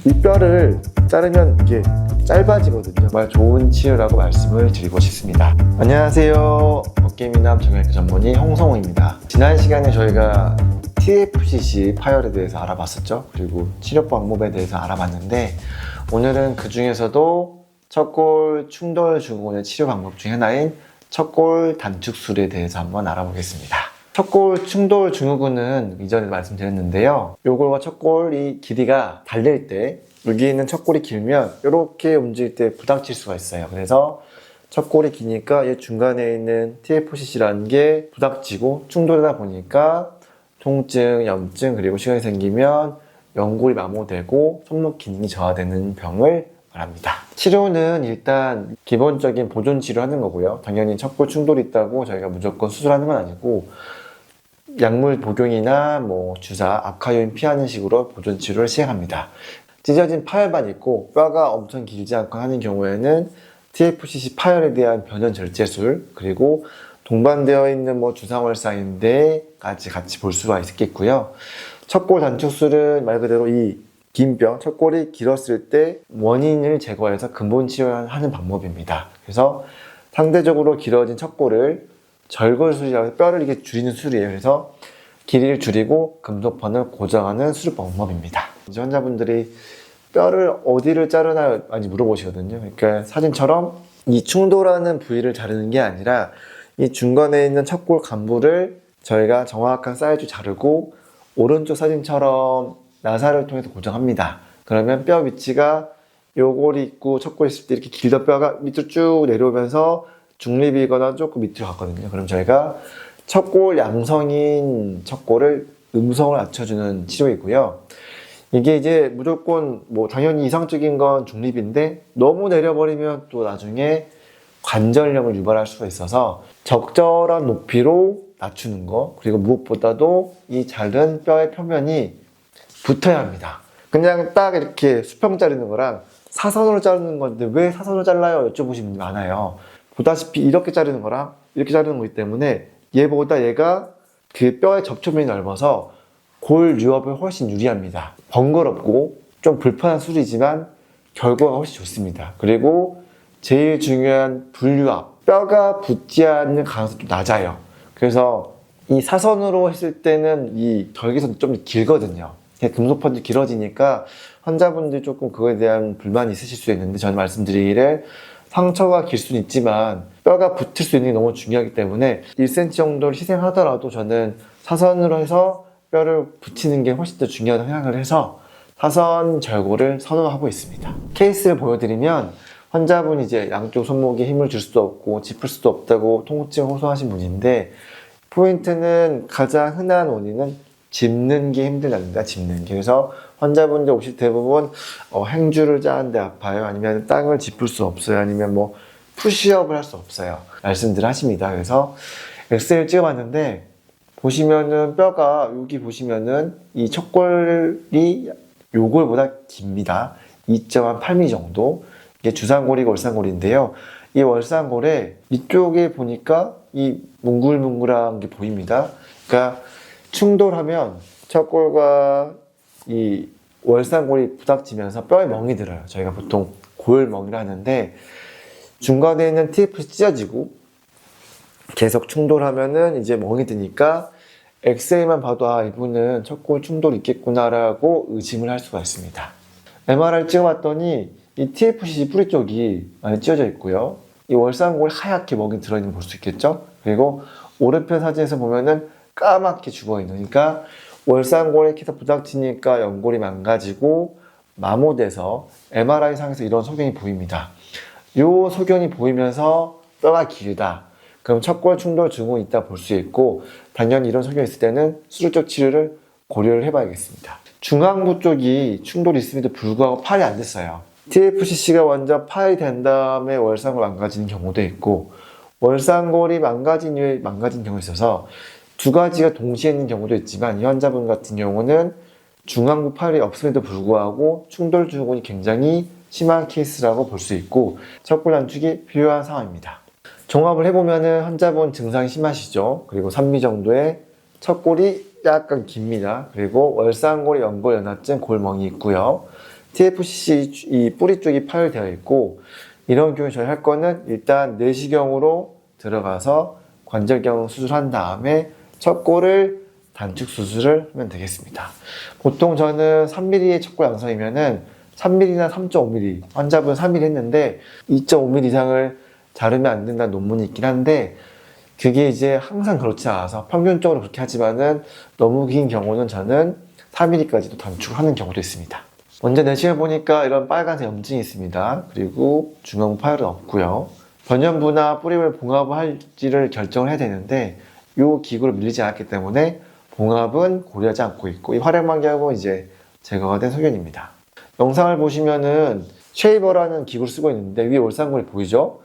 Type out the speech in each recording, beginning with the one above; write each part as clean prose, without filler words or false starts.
이 뼈를 자르면 이게 짧아지거든요. 정말 좋은 치료라고 말씀을 드리고 싶습니다. 안녕하세요. 어깨미남 정형외과 전문의 홍성호입니다. 지난 시간에 저희가 TFCC 파열에 대해서 알아봤었죠. 그리고 치료 방법에 대해서 알아봤는데, 오늘은 그 중에서도 척골 충돌 증후군의 치료 방법 중 하나인 척골 단축술에 대해서 한번 알아보겠습니다. 척골 충돌 증후군은 이전에 말씀드렸는데요. 요골과 척골이 길이가 달릴 때, 여기 있는 척골이 길면 이렇게 움직일 때 부닥칠 수가 있어요. 그래서 척골이 기니까 이 중간에 있는 TFCC라는 게 부닥치고 충돌하다 보니까 통증, 염증, 그리고 시간이 생기면 연골이 마모되고 손목 기능이 저하되는 병을 말합니다. 치료는 일단 기본적인 보존 치료하는 거고요. 당연히 척골 충돌이 있다고 저희가 무조건 수술하는 건 아니고, 약물 복용이나 주사, 악화 요인 피하는 식으로 보존 치료를 시행합니다. 찢어진 파열만 있고 뼈가 엄청 길지 않고 하는 경우에는 TFCC 파열에 대한 변형 절제술, 그리고 동반되어 있는 주상월상인데까지 같이 볼 수가 있겠고요. 척골 단축술은 말 그대로 이 긴 뼈, 척골이 길었을 때 원인을 제거해서 근본 치료하는 방법입니다. 그래서 상대적으로 길어진 척골을 절골술이라고 해서 뼈를 이렇게 줄이는 술이에요. 그래서 길이를 줄이고 금속판을 고정하는 수술 방법입니다. 이제 환자분들이 뼈를 어디를 자르나 많이 물어보시거든요. 그러니까 사진처럼 이 충돌하는 부위를 자르는 게 아니라 이 중간에 있는 척골 간부를 저희가 정확한 사이즈 자르고 오른쪽 사진처럼 나사를 통해서 고정합니다. 그러면 뼈 위치가 요골이 있고 척골이 있을 때 이렇게 길던 뼈가 밑으로 쭉 내려오면서 중립이거나 조금 밑으로 갔거든요. 그럼 저희가 척골 양성인 척골을 음성을 낮춰주는 치료이고요. 이게 이제 무조건 당연히 이상적인 건 중립인데 너무 내려버리면 또 나중에 관절염을 유발할 수가 있어서 적절한 높이로 낮추는 거, 그리고 무엇보다도 이 자른 뼈의 표면이 붙어야 합니다. 그냥 딱 이렇게 수평 자르는 거랑 사선으로 자르는 건데 왜 사선으로 잘라요? 여쭤보시는 분이 많아요. 보다시피 이렇게 자르는 거랑 이렇게 자르는 거기 때문에 얘보다 얘가 그 뼈의 접촉면이 넓어서 골 유압에 훨씬 유리합니다. 번거롭고 좀 불편한 술이지만 결과가 훨씬 좋습니다. 그리고 제일 중요한 불유압, 뼈가 붙지 않는 가능성이 좀 낮아요. 그래서 이 사선으로 했을 때는 이 절개선이 좀 길거든요. 금속판도 길어지니까 환자분들이 조금 그거에 대한 불만이 있으실 수 있는데, 저는 말씀드리기를 상처가 길 수는 있지만 뼈가 붙을 수 있는 게 너무 중요하기 때문에 1cm 정도를 희생하더라도 저는 사선으로 해서 뼈를 붙이는 게 훨씬 더 중요하다고 생각을 해서 사선 절골을 선호하고 있습니다. 케이스를 보여드리면, 환자분이 이제 양쪽 손목에 힘을 줄 수도 없고 짚을 수도 없다고 통증을 호소하신 분인데, 포인트는 가장 흔한 원인은 짚는 게 힘들답니다. 짚는 게. 그래서 환자분들 오실 대부분 행주를 짜는데 아파요, 아니면 땅을 짚을 수 없어요, 아니면 푸시업을 할 수 없어요 말씀들 하십니다. 그래서 엑스레이를 찍어봤는데 보시면은 뼈가 여기 보시면은 이 척골이 요골보다 깁니다. 2.8mm 정도. 이게 주상골이고 월상골인데요. 이 월상골에 이쪽에 보니까 이 뭉글뭉글한 게 보입니다. 그러니까 충돌하면 척골과 이 월상골이 부닥치면서 뼈에 멍이 들어요. 저희가 보통 골멍이라 하는데, 중간에 있는 TFCC 찢어지고 계속 충돌하면은 이제 멍이 드니까 엑스레이만 봐도 이분은 척골 충돌이 있겠구나라고 의심을 할 수가 있습니다. MRI 찍어봤더니 이 TFCC 뿌리 쪽이 많이 찢어져 있고요. 이 월상골 하얗게 멍이 들어있는 걸 볼 수 있겠죠? 그리고 오른편 사진에서 보면은 까맣게 죽어있는, 그러니까 월상골에 계속 부닥치니까 연골이 망가지고 마모돼서 MRI 상에서 이런 소견이 보입니다. 이 소견이 보이면서 뼈가 길다, 그럼 척골 충돌 증후군이 있다 볼 수 있고, 당연히 이런 소견이 있을 때는 수술적 치료를 고려를 해봐야겠습니다. 중앙부 쪽이 충돌이 있음에도 불구하고 파열이 안 됐어요. TFCC가 완전 파열이 된 다음에 월상골 망가지는 경우도 있고, 월상골이 망가진 이후에 망가진 경우가 있어서 두 가지가 동시에 있는 경우도 있지만, 이 환자분 같은 경우는 중앙부 파열이 없음에도 불구하고 충돌 증후군이 굉장히 심한 케이스라고 볼 수 있고, 척골 단축이 필요한 상황입니다. 종합을 해보면 환자분 증상이 심하시죠. 그리고 3mm 정도의 척골이 약간 깁니다. 그리고 월상골, 연골, 연화증, 골멍이 있고요. TFC 이 뿌리 쪽이 파열되어 있고, 이런 경우에 저희 할 거는 일단 내시경으로 들어가서 관절경 수술한 다음에 척골을 단축 수술을 하면 되겠습니다. 보통 저는 3mm의 척골 양성이면은 3mm나 3.5mm, 환자분 3mm 했는데 2.5mm 이상을 자르면 안 된다는 논문이 있긴 한데, 그게 이제 항상 그렇지 않아서 평균적으로 그렇게 하지만은 너무 긴 경우는 저는 4mm까지도 단축하는 경우도 있습니다. 먼저 내시경 보니까 이런 빨간색 염증이 있습니다. 그리고 중앙부 파열은 없고요. 변연부나 뿌리물 봉합을 할지를 결정을 해야 되는데 이 기구를 밀리지 않았기 때문에 봉합은 고려하지 않고 있고, 이 활액만개하고 이제 제거가 된 소견입니다. 영상을 보시면은 쉐이버라는 기구를 쓰고 있는데 위에 월상골이 보이죠?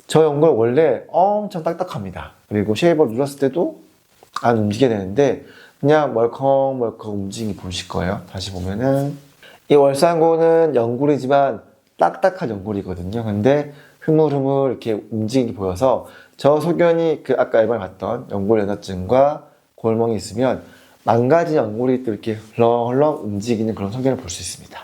저 연골 원래 엄청 딱딱합니다. 그리고 쉐이버를 눌렀을 때도 안 움직여야 되는데 그냥 멀컹멀컹 움직임이 보이실 거예요. 다시 보면은 이 월상골은 연골이지만 딱딱한 연골이거든요. 근데 흐물흐물 이렇게 움직임이 보여서 저 소견이 그 아까 앨범에 봤던 연골 연화증과 골멍이 있으면 망가진 연골이 또 이렇게 헐렁헐렁 움직이는 그런 소견을 볼 수 있습니다.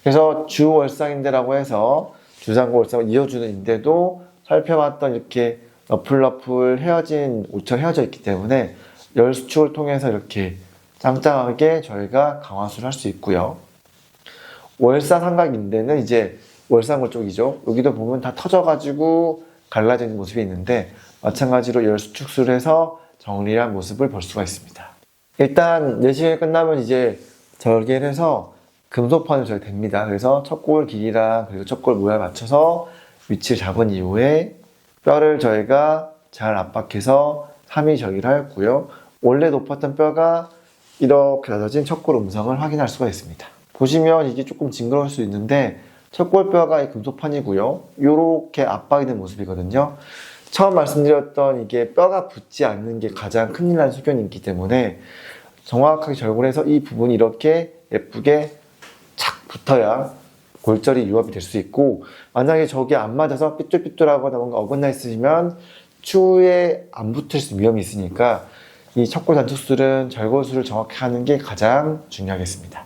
그래서 주월상인대라고 해서 주상골 월상을 이어주는 인대도 살펴봤던 이렇게 너플너플 헤어진 옷처럼 헤어져 있기 때문에 열수축을 통해서 이렇게 짱짱하게 저희가 강화수를 할 수 있고요. 월상 삼각인대는 이제 월상골 쪽이죠. 여기도 보면 다 터져가지고 갈라져 있는 모습이 있는데 마찬가지로 열수축술을 해서 정리한 모습을 볼 수가 있습니다. 일단 내시경이 끝나면 이제 절개를 해서 금속판을 저희 댑니다. 그래서 척골 길이랑 그리고 척골 모양에 맞춰서 위치를 잡은 이후에 뼈를 저희가 잘 압박해서 3위 절개를 하였고요. 원래 높았던 뼈가 이렇게 낮아진 척골 음성을 확인할 수가 있습니다. 보시면 이게 조금 징그러울 수 있는데 척골뼈가 이 금속판이고요. 이렇게 압박이 된 모습이거든요. 처음 말씀드렸던 이게 뼈가 붙지 않는 게 가장 큰일 나는 소견이기 때문에 정확하게 절골해서 이 부분이 이렇게 예쁘게 착 붙어야 골절이 유압이 될 수 있고, 만약에 저게 안 맞아서 삐뚤삐뚤하거나 뭔가 어긋나 있으시면 추후에 안 붙을 수 위험이 있으니까 이 척골 단축술은 절골술을 정확히 하는 게 가장 중요하겠습니다.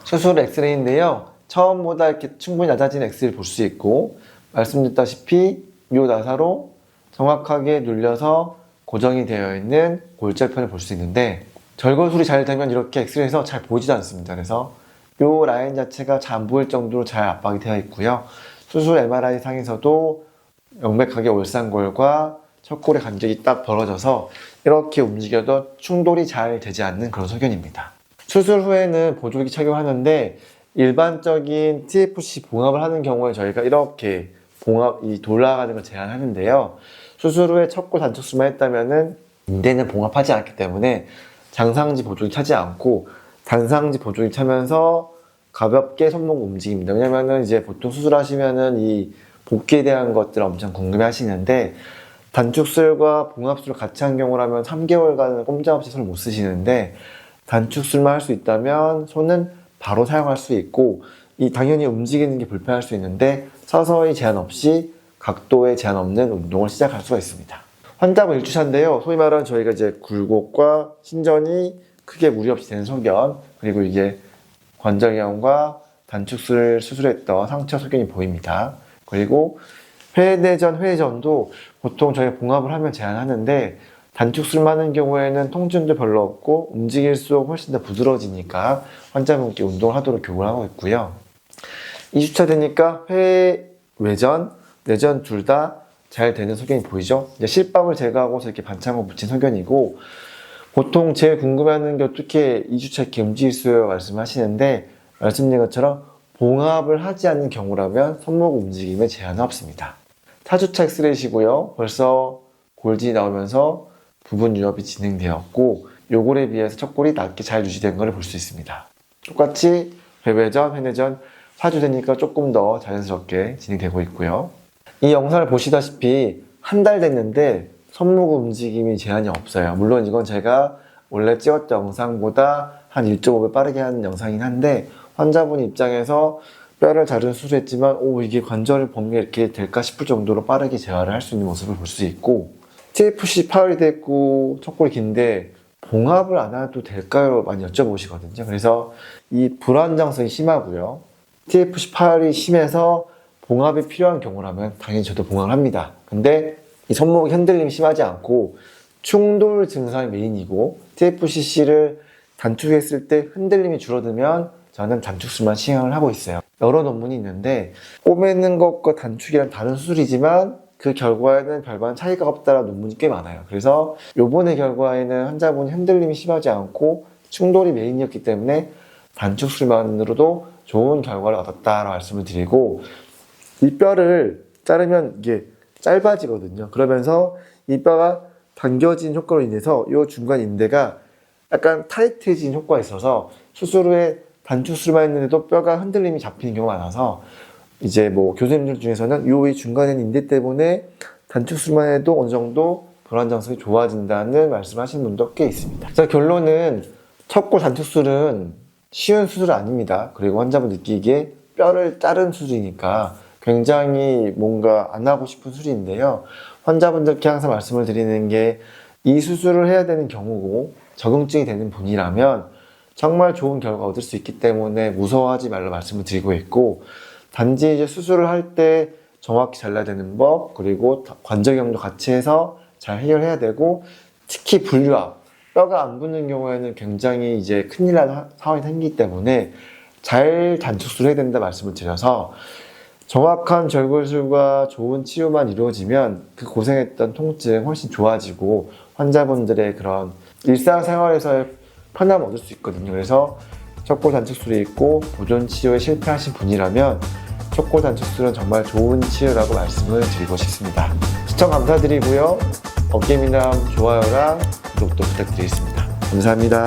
수술 엑스레이인데요. 처음보다 이렇게 충분히 낮아진 엑스를 볼 수 있고, 말씀드렸다시피 이 나사로 정확하게 눌려서 고정이 되어 있는 골절편을 볼 수 있는데, 절골술이 잘 되면 이렇게 엑스레이에서 잘 보이지도 않습니다. 그래서 이 라인 자체가 잘 안 보일 정도로 잘 압박이 되어 있고요. 수술 MRI 상에서도 명백하게 월상골과 척골의 간격이 딱 벌어져서 이렇게 움직여도 충돌이 잘 되지 않는 그런 소견입니다. 수술 후에는 보조기 착용하는데 일반적인 TFC 봉합을 하는 경우에 저희가 이렇게 봉합이 돌아가는 걸 제한하는데요. 수술 후에 척골 단축술만 했다면은 인대는 봉합하지 않기 때문에 장상지 보조기 차지 않고 단상지 보조기 차면서 가볍게 손목 움직입니다. 왜냐면은 이제 보통 수술하시면은 이 복귀에 대한 것들을 엄청 궁금해 하시는데, 단축술과 봉합술을 같이 한 경우라면 3개월간은 꼼짝없이 손을 못 쓰시는데, 단축술만 할 수 있다면 손은 바로 사용할 수 있고, 이 당연히 움직이는 게 불편할 수 있는데 서서히 제한 없이 각도에 제한 없는 운동을 시작할 수가 있습니다. 환자분 일주차인데요. 소위 말하는 저희가 이제 굴곡과 신전이 크게 무리 없이 되는 소견, 그리고 이게 관절염과 단축술을 수술했던 상처 소견이 보입니다. 그리고 회전도 보통 저희가 봉합을 하면 제한하는데 단축술만 하는 경우에는 통증도 별로 없고 움직일수록 훨씬 더 부드러워지니까 환자분께 운동을 하도록 교육을 하고 있고요. 2주차 되니까 외전, 내전 둘 다 잘 되는 소견이 보이죠? 이제 실밥을 제거하고서 이렇게 반창고 붙인 소견이고, 보통 제일 궁금해하는 게 어떻게 2주차 이렇게 움직일 수요 말씀하시는데, 말씀드린 것처럼 봉합을 하지 않는 경우라면 손목 움직임에 제한은 없습니다. 4주차 엑스레이시고요. 벌써 골진이 나오면서 부분 유압이 진행되었고, 요골에 비해서 척골이 낮게 잘 유지된 것을 볼 수 있습니다. 똑같이 배회전, 회내전 4주 되니까 조금 더 자연스럽게 진행되고 있고요. 이 영상을 보시다시피 한 달 됐는데 손목 움직임이 제한이 없어요. 물론 이건 제가 원래 찍었던 영상보다 한 1.5배 빠르게 하는 영상이긴 한데, 환자분 입장에서 뼈를 자른 수술했지만 이게 관절 범위가 이렇게 될까 싶을 정도로 빠르게 재활을 할 수 있는 모습을 볼 수 있고, TFC 파열이 됐고 척골이 긴데 봉합을 안 해도 될까요? 많이 여쭤보시거든요. 그래서 이 불안정성이 심하고요. TF18이 심해서 봉합이 필요한 경우라면 당연히 저도 봉합을 합니다. 근데 이 손목 흔들림이 심하지 않고 충돌 증상이 메인이고 TFCC를 단축했을 때 흔들림이 줄어들면 저는 단축술만 시행을 하고 있어요. 여러 논문이 있는데 꼬매는 것과 단축이랑 다른 수술이지만 그 결과에는 별반 차이가 없다는 논문이 꽤 많아요. 그래서 요번의 결과에는 환자분이 흔들림이 심하지 않고 충돌이 메인이었기 때문에 단축술만으로도 좋은 결과를 얻었다라고 말씀을 드리고, 이 뼈를 자르면 이게 짧아지거든요. 그러면서 이 뼈가 당겨진 효과로 인해서 이 중간 인대가 약간 타이트해진 효과가 있어서 수술 후에 단축술만 했는데도 뼈가 흔들림이 잡히는 경우가 많아서 이제 뭐 교수님들 중에서는 이 중간에 있는 인대 때문에 단축술만 해도 어느 정도 불안정성이 좋아진다는 말씀하시는 분도 꽤 있습니다. 그래서 결론은 척골 단축술은 쉬운 수술은 아닙니다. 그리고 환자분 느끼기에 뼈를 자른 수술이니까 굉장히 뭔가 안 하고 싶은 수술인데요. 환자분들께 항상 말씀을 드리는 게 이 수술을 해야 되는 경우고 적응증이 되는 분이라면 정말 좋은 결과 얻을 수 있기 때문에 무서워하지 말라 말씀을 드리고 있고, 단지 이제 수술을 할 때 정확히 잘라야 되는 법, 그리고 관절경도 같이 해서 잘 해결해야 되고, 특히 분류압, 뼈가 안 붙는 경우에는 굉장히 이제 큰일 나는 상황이 생기기 때문에 잘 단축술을 해야 된다 말씀을 드려서, 정확한 절골술과 좋은 치료만 이루어지면 그 고생했던 통증 훨씬 좋아지고 환자분들의 그런 일상생활에서의 편함을 얻을 수 있거든요. 그래서 척골 단축술이 있고 보존 치료에 실패하신 분이라면 척골 단축술은 정말 좋은 치료라고 말씀을 드리고 싶습니다. 시청 감사드리고요. 어깨미남 좋아요랑 구독도 부탁드리겠습니다. 감사합니다.